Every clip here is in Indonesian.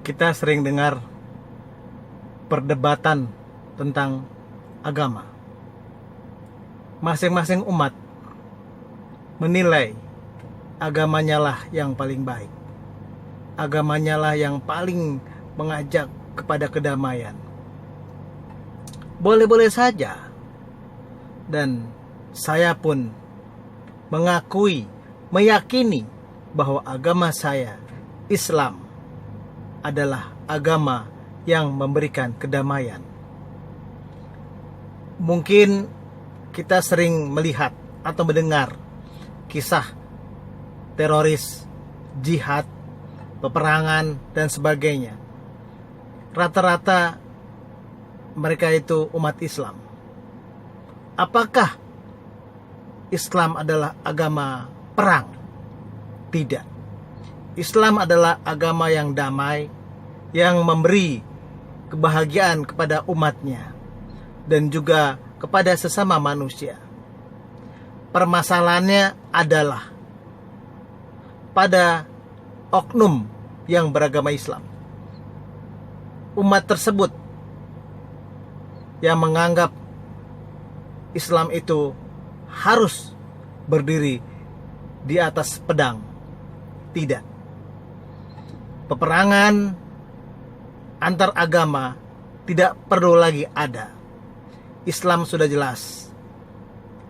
Kita sering dengar perdebatan tentang agama. Masing-masing umat menilai agamanya lah yang paling baik. Agamanya lah yang paling mengajak kepada kedamaian. Boleh-boleh saja. Dan saya pun meyakini bahwa agama saya, Islam, adalah agama yang memberikan kedamaian. Mungkin kita sering melihat atau mendengar kisah teroris, jihad, peperangan, dan sebagainya. Rata-rata mereka itu umat Islam. Apakah Islam adalah agama perang? Tidak. Islam adalah agama yang damai, yang memberi kebahagiaan kepada umatnya dan juga kepada sesama manusia. Permasalahannya adalah pada oknum yang beragama Islam. Umat tersebut yang menganggap Islam itu harus berdiri di atas pedang. Tidak. Peperangan antar agama tidak perlu lagi ada. Islam sudah jelas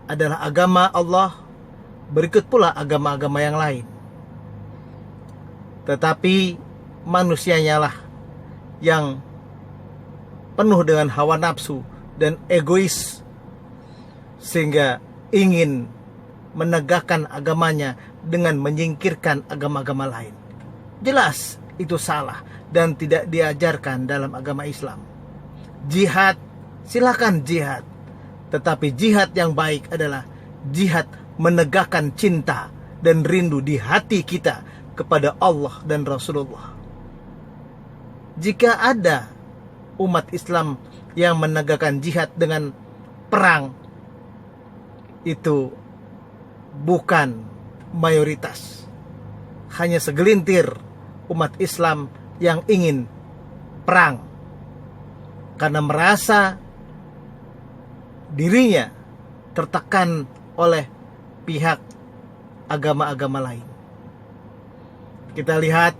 adalah agama Allah, berikut pula agama-agama yang lain. Tetapi manusianya lah yang penuh dengan hawa nafsu dan egois, sehingga ingin menegakkan agamanya dengan menyingkirkan agama-agama lain. Jelas itu salah dan tidak diajarkan dalam agama Islam. Jihad, silakan jihad. Tetapi jihad yang baik adalah jihad menegakkan cinta dan rindu di hati kita kepada Allah dan Rasulullah. Jika ada umat Islam yang menegakkan jihad dengan perang, itu bukan mayoritas. Hanya segelintir umat Islam yang ingin perang karena merasa dirinya tertekan oleh pihak agama-agama lain. Kita lihat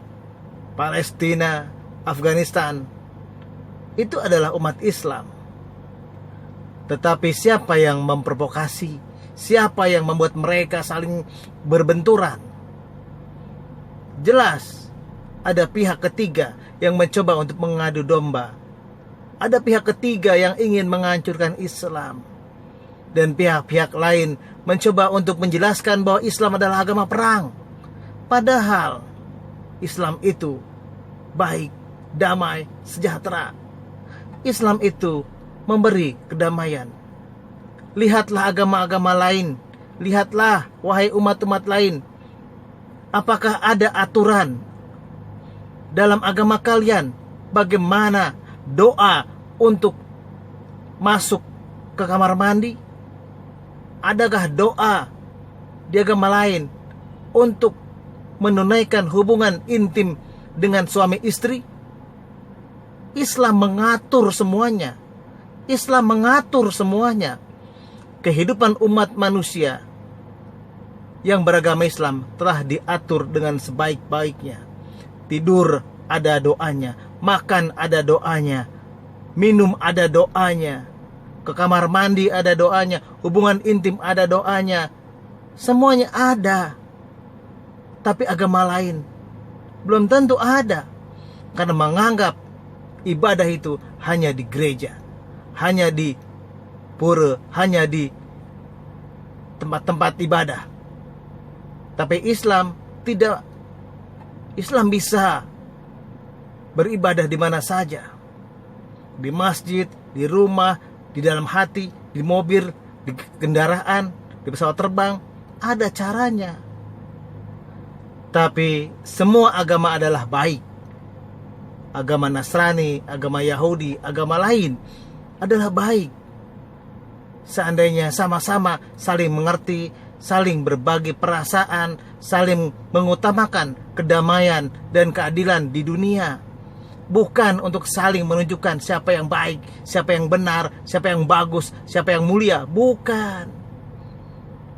Palestina, Afghanistan, itu adalah umat Islam. Tetapi siapa yang memprovokasi? Siapa yang membuat mereka saling berbenturan? Jelas ada pihak ketiga yang mencoba untuk mengadu domba. Ada pihak ketiga yang ingin menghancurkan Islam. Dan pihak-pihak lain mencoba untuk menjelaskan bahwa Islam adalah agama perang. Padahal Islam itu baik, damai, sejahtera. Islam itu memberi kedamaian. Lihatlah agama-agama lain. Lihatlah wahai umat-umat lain. Apakah ada aturan dalam agama kalian bagaimana doa untuk masuk ke kamar mandi? Adakah doa di agama lain untuk menunaikan hubungan intim dengan suami istri? Islam mengatur semuanya. Islam mengatur semuanya. Kehidupan umat manusia yang beragama Islam telah diatur dengan sebaik-baiknya. Tidur ada doanya, makan ada doanya, minum ada doanya, ke kamar mandi ada doanya, hubungan intim ada doanya. Semuanya ada. Tapi agama lain belum tentu ada, karena menganggap ibadah itu hanya di gereja, hanya di pura, hanya di tempat-tempat ibadah. Tapi Islam tidak. Islam bisa beribadah di mana saja. Di masjid, di rumah, di dalam hati, di mobil, di kendaraan, di pesawat terbang. Ada caranya. Tapi semua agama adalah baik. Agama Nasrani, agama Yahudi, agama lain adalah baik. Seandainya sama-sama saling mengerti, saling berbagi perasaan, saling mengutamakan kedamaian dan keadilan di dunia. bukan untuk saling menunjukkan siapa yang baik, siapa yang benar, siapa yang bagus, siapa yang mulia. Bukan.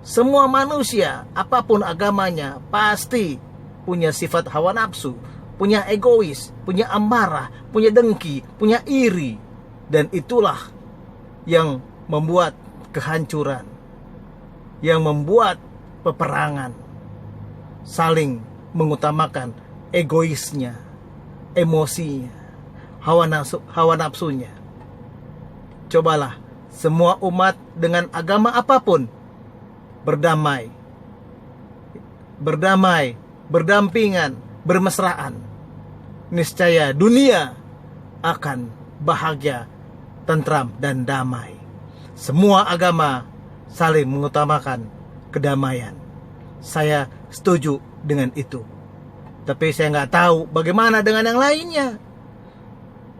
Semua manusia, apapun agamanya, pasti punya sifat hawa nafsu, punya egois, punya amarah, punya dengki, punya iri. Dan itulah yang membuat kehancuran, yang membuat peperangan, saling mengutamakan egoisnya, emosinya, hawa nafsunya. Cobalah semua umat dengan agama apapun berdamai, berdampingan, bermesraan. Niscaya dunia akan bahagia, tentram, dan damai. Semua agama saling mengutamakan kedamaian. Saya setuju dengan itu. Tapi saya nggak tahu bagaimana dengan yang lainnya.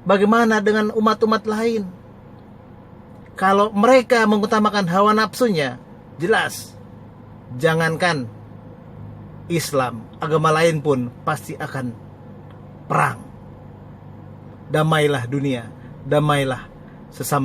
Bagaimana dengan umat-umat lain? Kalau mereka mengutamakan hawa nafsunya, jelas, jangankan Islam, agama lain pun pasti akan perang. Damailah dunia, damailah sesama.